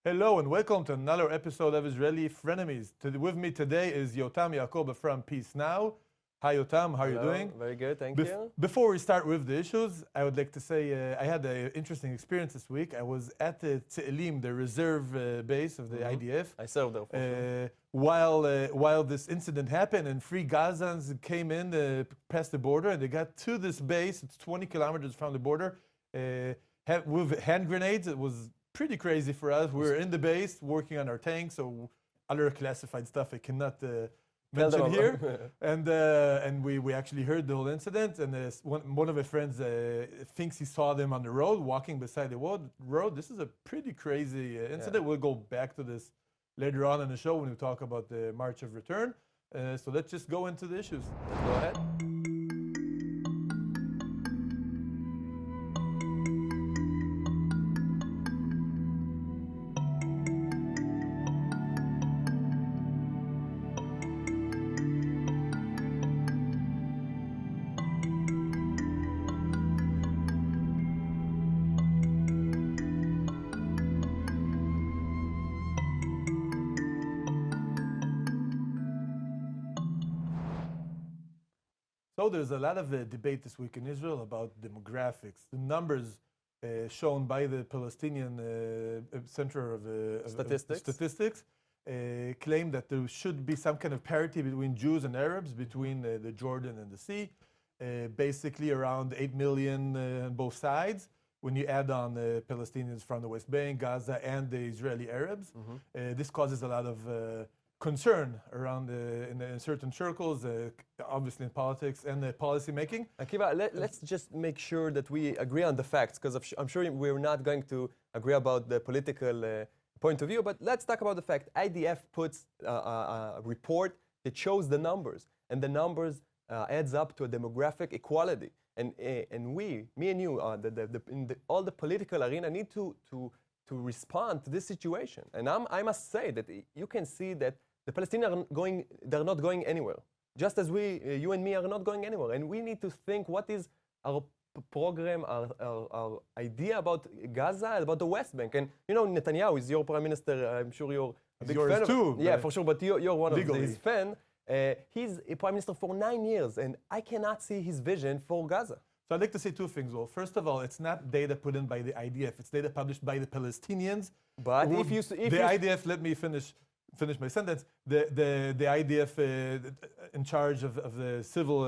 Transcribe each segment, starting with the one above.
Hello and welcome to another episode of Israeli Frenemies. With me today is Yotam Yacob from Peace Now. Hi Yotam, how are you doing? Very good, thank you. Before we start with the issues, I would like to say I had an interesting experience this week. I was at the Tze'elim, the reserve base of the IDF. I served there for sure. While this incident happened and 3 Gazans came in past the border and they got to this base, it's 20 kilometers from the border, with hand grenades. It was pretty crazy for us. We were in the base working on our tanks, so other classified stuff I cannot mention here. And we actually heard the whole incident. And one of my friends thinks he saw them on the road, walking beside the road. This is a pretty crazy incident. Yeah. We'll go back to this later on in the show when we talk about the March of Return. So let's just go into the issues. Let's go ahead. So there's a lot of debate this week in Israel about demographics. The numbers shown by the Palestinian Center of Statistics claim that there should be some kind of parity between Jews and Arabs, between the Jordan and the sea, basically around 8 million on both sides. When you add on the Palestinians from the West Bank, Gaza, and the Israeli Arabs, this causes a lot of concern around in certain circles, obviously in politics and policy making. Akiva, let's just make sure that we agree on the facts, because I'm sure we're not going to agree about the political point of view, but let's talk about the fact. IDF puts a report that shows the numbers, and the numbers adds up to a demographic equality. And we, me and you, all the political arena need to respond to this situation. And I must say that you can see that the Palestinians they're not going anywhere. Just as you and me are not going anywhere. And we need to think what is our program, our idea about Gaza, about the West Bank. And you know, Netanyahu is your prime minister. I'm sure you're a big fan of him. Yeah, for sure, but you're one of his fans. He's a prime minister for 9 years, and I cannot see his vision for Gaza. So I'd like to say 2 things. Well, first of all, it's not data put in by the IDF. It's data published by the Palestinians. But if the IDF, let me finish my sentence. The IDF in charge of the civil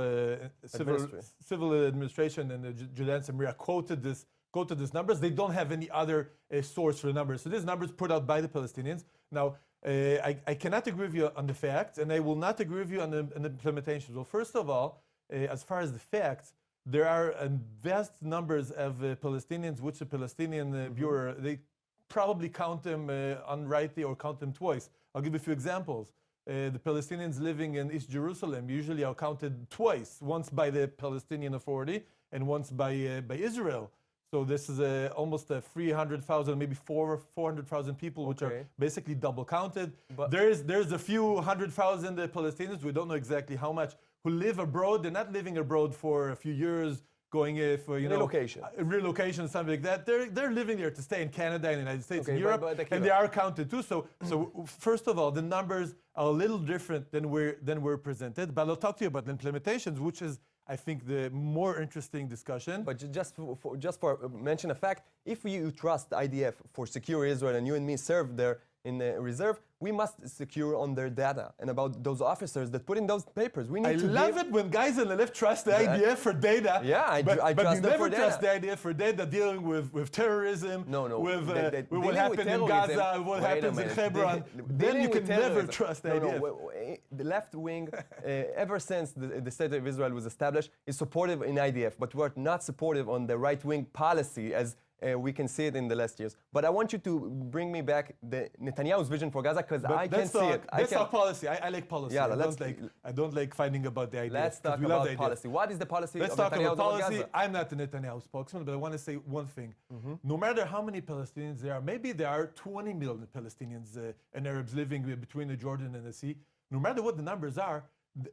administration and the Judean Samaria quoted these numbers. They don't have any other source for the numbers. So these numbers put out by the Palestinians. Now, I cannot agree with you on the facts, and I will not agree with you on the implementation. Well, first of all, as far as the facts, there are vast numbers of Palestinians, which the Palestinian Bureau, they probably count them unrightly or count them twice. I'll give you a few examples. The Palestinians living in East Jerusalem usually are counted twice, once by the Palestinian Authority and once by Israel. So this is almost 300,000, maybe 400,000 people, which are basically double counted. But there's a few 100,000 Palestinians, we don't know exactly how much, who live abroad. They're not living abroad for a few years, going for relocation, something like that. They're living there to stay in Canada and the United States and Europe, and they are counted too. So first of all, the numbers are a little different than we're presented. But I'll talk to you about the implementations, which is, I think, the more interesting discussion. But just for mention a fact, if you trust the IDF for secure Israel, and you and me served there in the reserve, we must secure on their data and about those officers that put in those papers. We need I love it when guys on the left trust the IDF for data. Yeah, I trust them for data. But you never trust the IDF for data dealing with terrorism, with what happened in Gaza, what happens in Hebron. Then you can never trust the IDF. The left wing, ever since the State of Israel was established, is supportive in IDF, but we're not supportive on the right-wing policy as we can see it in the last years. But I want you to bring me back the Netanyahu's vision for Gaza, because I can see it. That's our policy. I like policy. Yeah, I don't like fighting about the idea. Let's talk about policy. What is the policy of Netanyahu? Let's talk about policy. I'm not the Netanyahu spokesman, but I want to say one thing. No matter how many Palestinians there are, maybe there are 20 million Palestinians and Arabs living between the Jordan and the sea. No matter what the numbers are,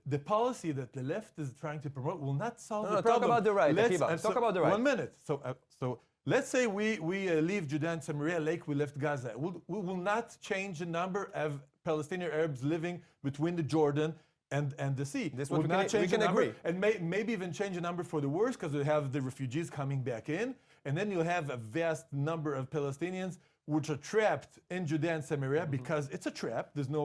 the policy that the left is trying to promote will not solve the problem. Talk about the right. Talk about the right. 1 minute. So let's say we leave Judea and Samaria like we left Gaza. We will not change the number of Palestinian Arabs living between the Jordan and the sea. This We'll one not change we can the number, agree. and maybe even change the number for the worse, because we have the refugees coming back in, and then you'll have a vast number of Palestinians which are trapped in Judea and Samaria Mm-hmm. because it's a trap. There's no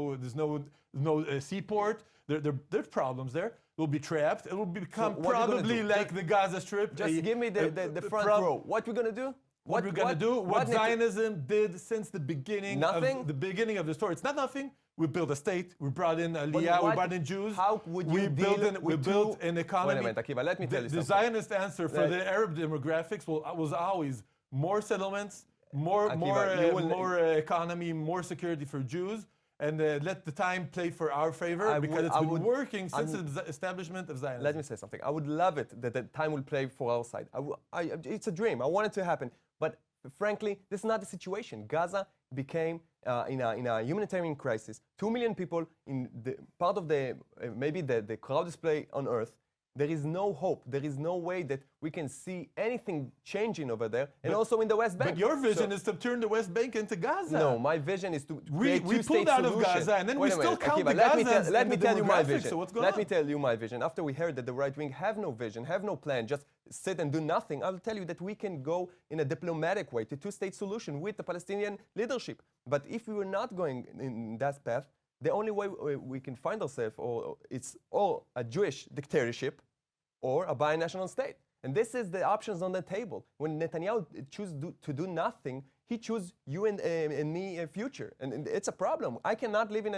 seaport. There's problems there. We'll be trapped. It will become what are you gonna probably do? like the Gaza Strip. Just give me the front row. What we're gonna do? What we're gonna do? What Net- Zionism did since the beginning Nothing? of the beginning of the story. It's not nothing. We built a state. We brought in Aliyah. We what- brought in Jews. how would you we built deal an, we with built two- an economy. Wait a minute, Akiva, let me tell you The something. Zionist answer for Let- the Arab demographics was always more settlements, more Akiva, you will- economy, more security for Jews, and let the time play for our favor I because would- it's I been would- working since I'm- the establishment of Zionism. Let me say something. I would love it that the time will play for our side. It's a dream. I want it to happen. But frankly, this is not the situation. Gaza became in a humanitarian crisis. 2 million people in the part of maybe the crowd display on Earth. There is no hope. There is no way that we can see anything changing over there, and also in the West Bank. But your vision So- is to turn the West Bank into Gaza. No, my vision is to We create pulled two-state out of solution. Gaza, and then Wait we a still minute, count Akiva, the let me Gazans let and me the tell you my demographics. vision. So what's going Let on? me tell you my vision. After we heard that the right wing have no vision, have no plan, just sit and do nothing, I'll tell you that we can go in a diplomatic way to two-state solution with the Palestinian leadership. But if we were not going in that path, the only way we can find ourselves, it's a Jewish dictatorship, or a binational state. And this is the options on the table. When Netanyahu chooses to do nothing, he chooses you and me a future. And it's a problem. I cannot live in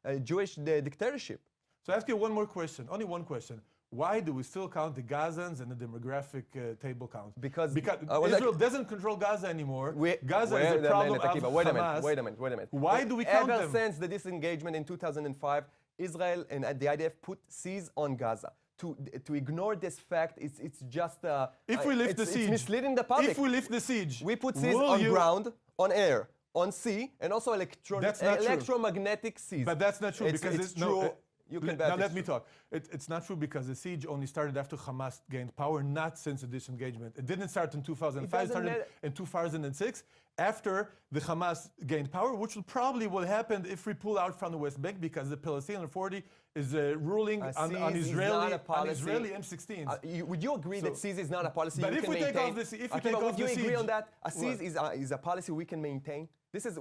a Jewish dictatorship. So I ask you one more question, only one question. Why do we still count the Gazans and the demographic table count? Because- Israel doesn't control Gaza anymore. Gaza is a problem of Wait a Hamas. minute, wait a minute. Why do we count Ever them? since the disengagement in 2005, Israel and the IDF put seize on Gaza. To ignore this fact, it's just If we lift the siege, it's misleading the public. If we lift the siege, We put seas will on you- ground, on air, on sea, and also That's not true. electromagnetic seas. But that's not true because it's no, true. You can bet now it's let me true. talk. It's not true because the siege only started after Hamas gained power, not since the disengagement. It didn't start in 2005. It doesn't started matter. in 2006 after the Hamas gained power, which will probably will happen if we pull out from the West Bank because the Palestinian Authority is ruling on Seize is not a policy. Israeli M16s. Would you agree that seize is not a policy but you if can we take maintain? off the if we Akiva, take would off you the agree siege, on that? A seize what? is a policy we can maintain.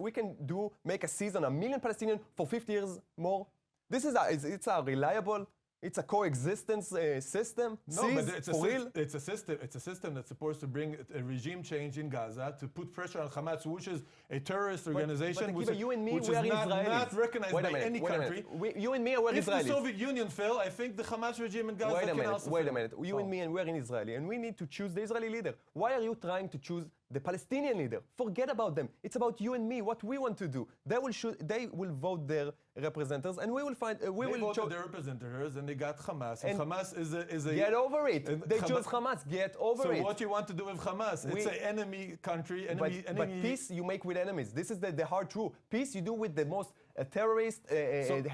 We can make a seize on 1 million Palestinians for 50 years more. It's a reliable. It's a coexistence system. No, Seize, but it's for real. it's a system. It's a system that's supposed to bring a regime change in Gaza to put pressure on Hamas, which is a terrorist organization, But which, Akiva, you and me, which we is are not Israelis. recognized Wait a by minute, any wait a country. minute. You and me are If Israelis. the Soviet Union fell, I think the Hamas regime in Gaza Wait a can minute, also wait a fail. minute. You and me, and we're in Israeli, and we need to choose the Israeli leader. Why are you trying to choose the Palestinian leader? Forget about them. It's about you and me, what we want to do. They will vote their representatives, and we will find. We They will voted cho- their representatives, and they got Hamas. And And Hamas is a Get over it. and They chose Hamas. Get over So it. what you want to do with Hamas? It's We- an enemy country, But enemy. peace you make with enemies. This is the hard truth. Peace you do with the most terrorist,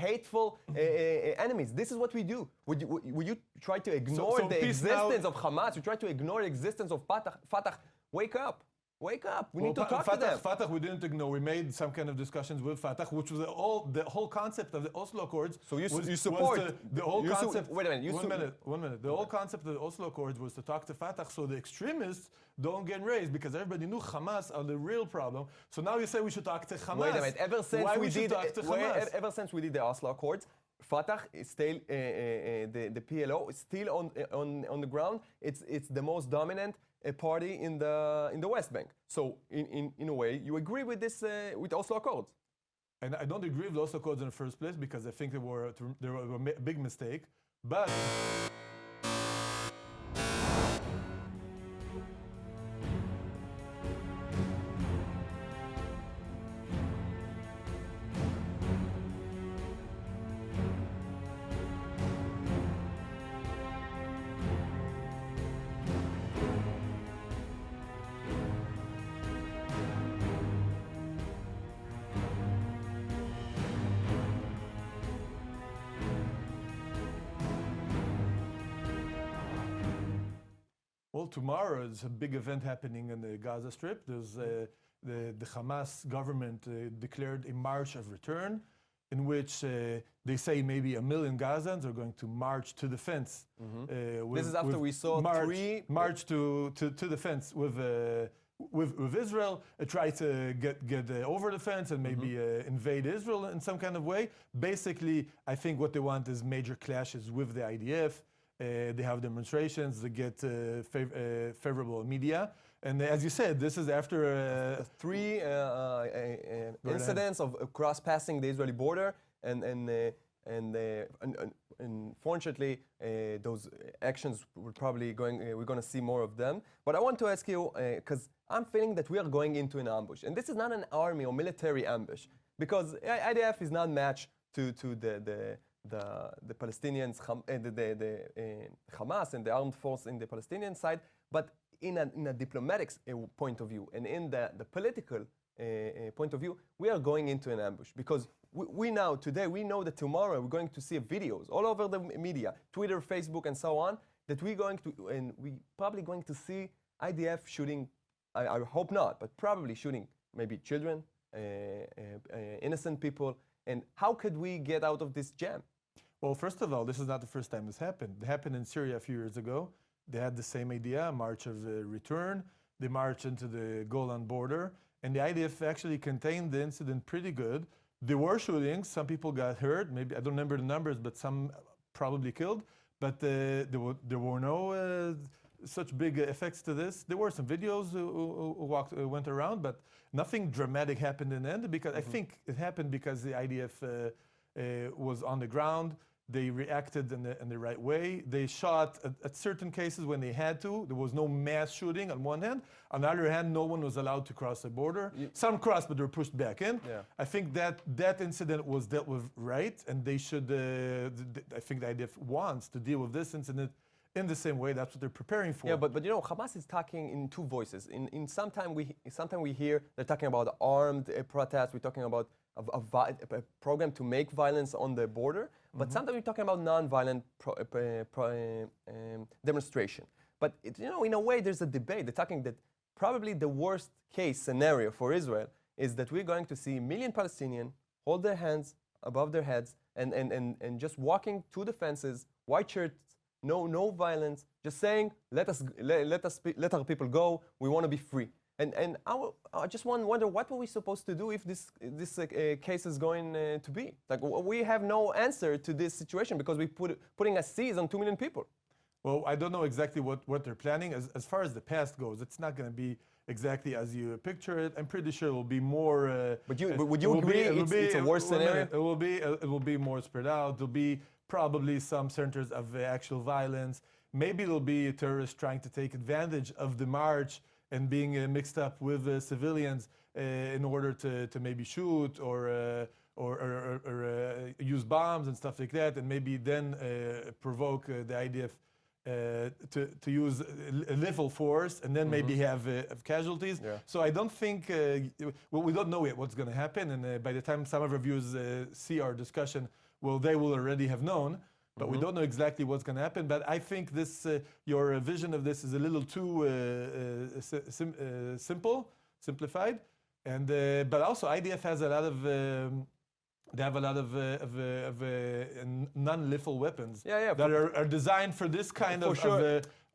hateful enemies. This is what we do. Would you try to ignore so the peace now- existence of Hamas? You try to ignore the existence of Fatah. Wake up. Wake up. We need to Well, talk Fatah, to them. Fatah, we didn't ignore. We made some kind of discussions with Fatah, which was the whole concept of the Oslo Accords. So you was support- the whole you su- concept. wait a minute, you One su- minute. One minute. The whole concept of the Oslo Accords was to talk to Fatah, so the extremists don't get raised because everybody knew Hamas are the real problem. So now you say we should talk to Hamas. Wait a minute. Ever since Why we should did, talk to Hamas? ever since we did the Oslo Accords, Fatah is still the PLO is still on the ground. It's the most dominant party in the West Bank. So in a way, you agree with this with Oslo Accords. And I don't agree with the Oslo Accords in the first place because I think they were a big mistake. But Well, tomorrow is a big event happening in the Gaza Strip. There's the Hamas government declared a march of return, in which they say maybe 1 million Gazans are going to march to the fence. This is after we saw march to the fence with Israel, try to get over the fence and maybe invade Israel in some kind of way. Basically, I think what they want is major clashes with the IDF. They have demonstrations, they get favorable media. And as you said, this is after three incidents of cross-passing the Israeli border, and unfortunately, those actions we're going to see more of them. But I want to ask you, because I'm feeling that we are going into an ambush, and this is not an army or military ambush, because IDF is not matched to the Palestinians, the Hamas and the armed force in the Palestinian side, but in a diplomatic point of view and in the political point of view, we are going into an ambush, because we know that tomorrow we're going to see videos all over the media, Twitter, Facebook, and so on, that we probably going to see IDF shooting, I hope not, but probably shooting maybe children, innocent people. And how could we get out of this jam? Well, first of all, this is not the first time this happened. It happened in Syria a few years ago. They had the same idea, a march of return. They marched into the Golan border, and the IDF actually contained the incident pretty good. There were shootings. Some people got hurt. Maybe I don't remember the numbers, but some probably killed. But there were no such big effects to this. There were some videos went around, but nothing dramatic happened in the end. Because I think it happened because the IDF was on the ground. They reacted in the right way. They shot at certain cases when they had to. There was no mass shooting on one hand. On the other hand, no one was allowed to cross the border. Some crossed, but they were pushed back in. Yeah. I think that incident was dealt with right, and they should. I think the IDF wants to deal with this incident in the same way. That's what they're preparing for. Yeah, but you know, Hamas is talking in two voices. In sometimes we hear they're talking about armed protests. We're talking about a program to make violence on the border, but sometimes we're talking about non-violent demonstration. But in a way, there's a debate. They're talking that probably the worst case scenario for Israel is that we're going to see 1 million Palestinians hold their hands above their heads and just walking to the fences, white shirts, no violence, just saying, let our people go. We want to be free. And I just wonder, what were we supposed to do if this case is going to be? Like, we have no answer to this situation because we're putting a seize on 2 million people. Well, I don't know exactly what they're planning. As far as the past goes, it's not going to be exactly as you picture it. I'm pretty sure it will be more. But would you agree it's a worse scenario? It will be more spread out. There'll be probably some centers of actual violence. Maybe there'll be terrorists trying to take advantage of the march and being mixed up with civilians in order to maybe shoot or use bombs and stuff like that, and maybe then provoke the IDF to use lethal force, and then maybe have casualties. Yeah. So I don't think, we don't know yet what's going to happen, and by the time some of our viewers see our discussion, well, they will already have known. But we don't know exactly what's going to happen. But I think this, your vision of this is a little too simplified. And but also IDF has a lot of, they have a lot of non-lethal weapons that are designed for this kind of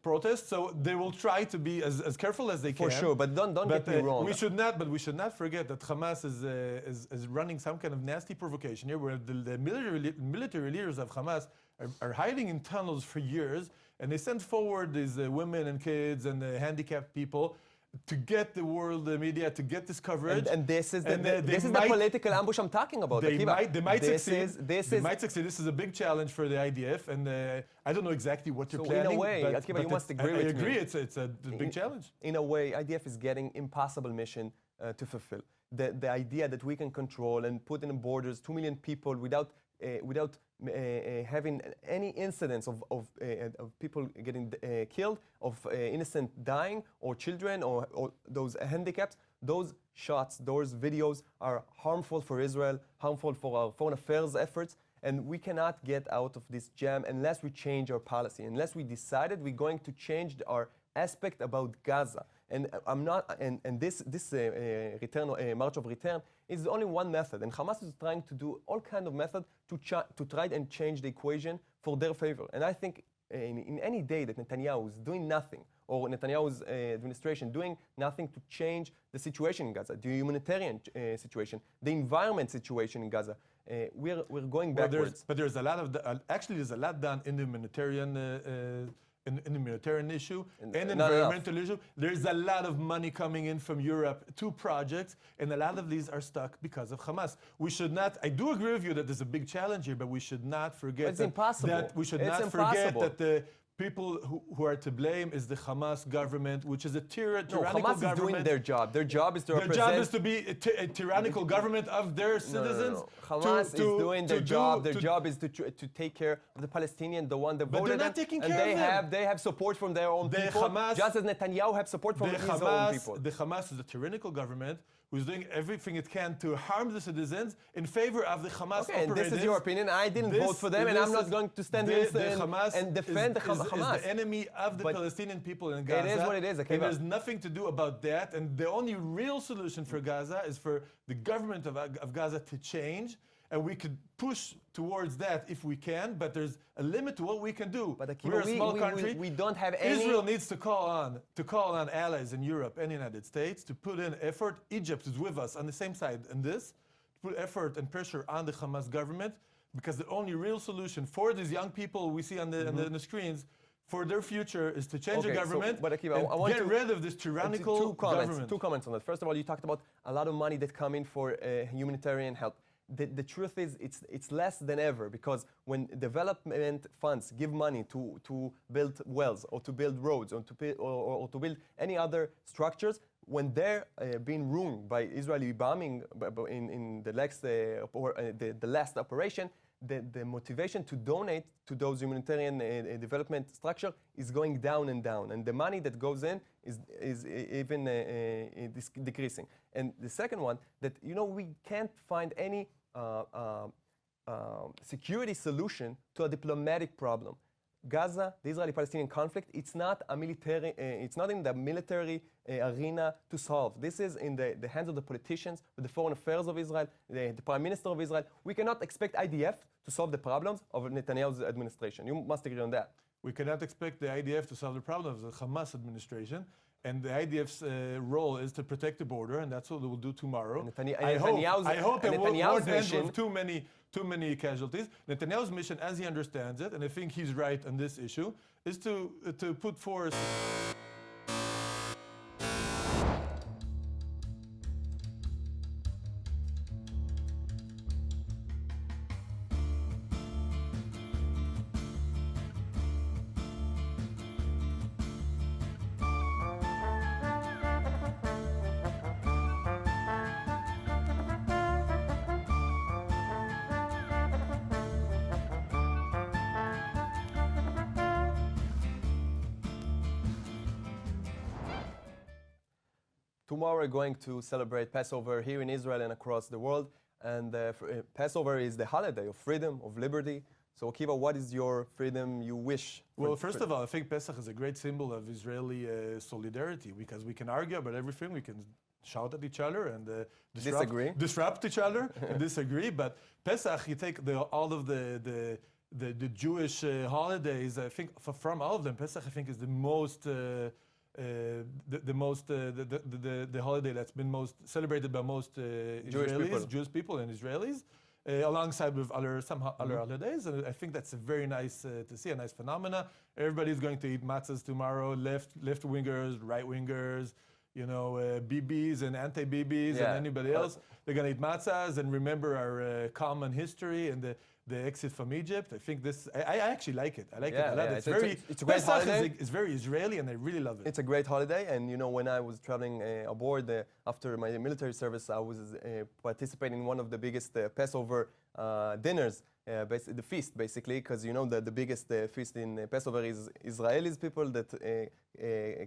protest. So they will try to be as careful as they can. For sure, but don't get me wrong. We should not forget that Hamas is running some kind of nasty provocation here, where the military leaders of Hamas are hiding in tunnels for years, and they send forward these women and kids and handicapped people to get the world media, to get this coverage. And this is the political ambush I'm talking about. They might succeed. They might succeed. This is a big challenge for the IDF, and I don't know exactly what you're planning. In a way, Akiva, you must agree with me. I agree. It's a big challenge. In a way, IDF is getting impossible mission to fulfill. The idea that we can control and put in borders 2 million people without having any incidents of people getting killed, of innocent dying, or children, or those handicaps, those shots, those videos are harmful for Israel, harmful for our foreign affairs efforts, and we cannot get out of this jam unless we change our policy, unless we decided we're going to change our aspect about Gaza. And I'm not, and this march of return is only one method. And Hamas is trying to do all kind of method to try and change the equation for their favor. And I think in any day that Netanyahu is doing nothing, or Netanyahu's administration doing nothing to change the situation in Gaza, the humanitarian situation, the environment situation in Gaza, we're going backwards. But there's a lot of actually there's a lot done in the humanitarian in the humanitarian issue and environmental issue. There's a lot of money coming in from Europe to projects, and a lot of these are stuck because of Hamas. We should not. I do agree with you that there's a big challenge here, but we should not forget that we should not forget that the people who are to blame is the Hamas government, which is a tyrannical Hamas government. Is doing their job. Their job is to represent. Their job is to be a tyrannical government of their citizens. Hamas is doing their job. Their job is to take care of the Palestinian, the one that voted. But they're not taking care of them. They have support from their own people, just as Netanyahu have support from his own people. The Hamas is a tyrannical government who's doing everything it can to harm the citizens in favor of the Hamas operatives. And this is your opinion. I didn't vote for them, and I'm not going to stand here and defend the Hamas. Is the enemy of the Palestinian people in Gaza. It is what it is. Okay, and there's nothing to do about that. And the only real solution for Gaza is for the government of Gaza to change. And we could push towards that if we can, but there's a limit to what we can do. But we're a small country. We don't have any. Israel needs to call on allies in Europe and the United States to put in effort. Egypt is with us on the same side in this, to put effort and pressure on the Hamas government, because the only real solution for these young people we see on the screens for their future is to change the government and get rid of this tyrannical government. Two comments on that. First of all, you talked about a lot of money that come in for humanitarian help. The truth is, it's less than ever, because when development funds give money to build wells or to build roads or to build any other structures, when they're being ruined by Israeli bombing in the last operation, the motivation to donate to those humanitarian development structure is going down and down, and the money that goes in is even decreasing. And the second one, that we can't find any security solution to a diplomatic problem. Gaza, the Israeli-Palestinian conflict, it's not a military. It's not in the military arena to solve. This is in the hands of the politicians, with the foreign affairs of Israel, the Prime Minister of Israel. We cannot expect IDF to solve the problems of Netanyahu's administration. You must agree on that. We cannot expect the IDF to solve the problems of the Hamas administration. And the IDF's role is to protect the border, and that's what they will do tomorrow. I hope it won't end with too many casualties. Netanyahu's mission, as he understands it, and I think he's right on this issue, is to put forth. Tomorrow we're going to celebrate Passover here in Israel and across the world. And Passover is the holiday of freedom, of liberty. So Akiva, what is your freedom you wish? Well, first of all, I think Pesach is a great symbol of Israeli solidarity, because we can argue about everything. We can shout at each other and disrupt each other and disagree. But Pesach, you take all of the Jewish holidays. I think from all of them, Pesach I think is the most the holiday that's been most celebrated by most Jewish people and Israelis, alongside with some other holidays. And I think that's a very nice to see, a nice phenomena. Everybody's going to eat matzahs tomorrow, left wingers, right wingers, BBs and anti-BBs and anybody else. They're going to eat matzahs and remember our common history and the exit from Egypt. I think this, I actually like it. I like it a lot. It's a great holiday. It's very Israeli, and I really love it. It's a great holiday, and when I was traveling aboard after my military service, I was participating in one of the biggest Passover dinners, the feast, basically, because the biggest feast in Passover is Israelis people that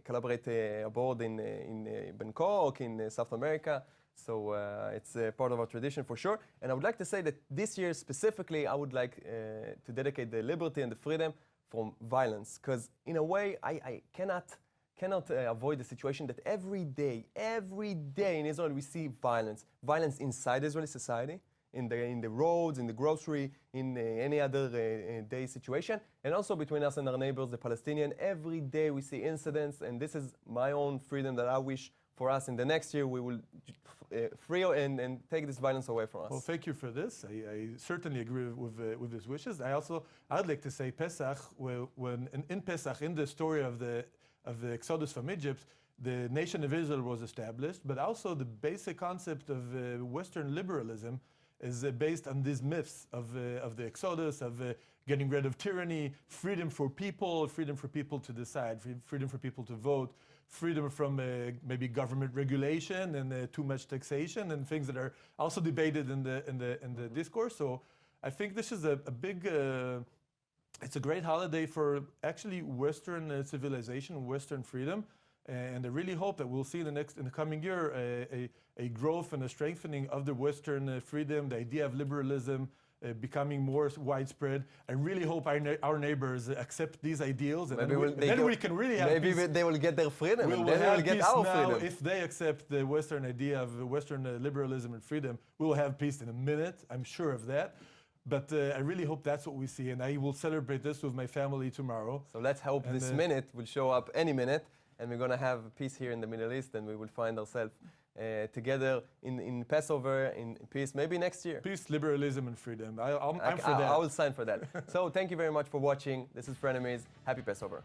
collaborate aboard in Bangkok, in South America. So it's part of our tradition for sure. And I would like to say that this year specifically, I would like to dedicate the liberty and the freedom from violence. Because in a way, I cannot cannot avoid the situation that every day in Israel we see violence inside Israeli society, in the roads, in the grocery, in any other day situation, and also between us and our neighbors, the Palestinian. Every day we see incidents, and this is my own freedom that I wish for us in the next year we will free and take this violence away from us. Well, thank you for this. I certainly agree with these wishes. I'd like to say Pesach, when in Pesach, in the story of the Exodus from Egypt, the nation of Israel was established, but also the basic concept of Western liberalism is based on these myths of the Exodus, of getting rid of tyranny, freedom for people to decide, freedom for people to vote, freedom from maybe government regulation and too much taxation and things that are also debated in the discourse. So I think this is a big. It's a great holiday for actually Western civilization, Western freedom. And I really hope that we'll see in the coming year a growth and a strengthening of the Western freedom, the idea of liberalism becoming more widespread. I really hope our neighbors accept these ideals, and then we can really have maybe peace. They will get their freedom, We and will then we have will get peace our now. freedom. If they accept the Western idea of Western liberalism and freedom, we will have peace in a minute. I'm sure of that. But I really hope that's what we see, and I will celebrate this with my family tomorrow. So let's hope this minute will show up any minute, and we're going to have peace here in the Middle East, and we will find ourselves together in Passover, in peace, maybe next year. Peace, liberalism, and freedom. I'm for that. I will sign for that. So thank you very much for watching. This is Frenemies. Happy Passover.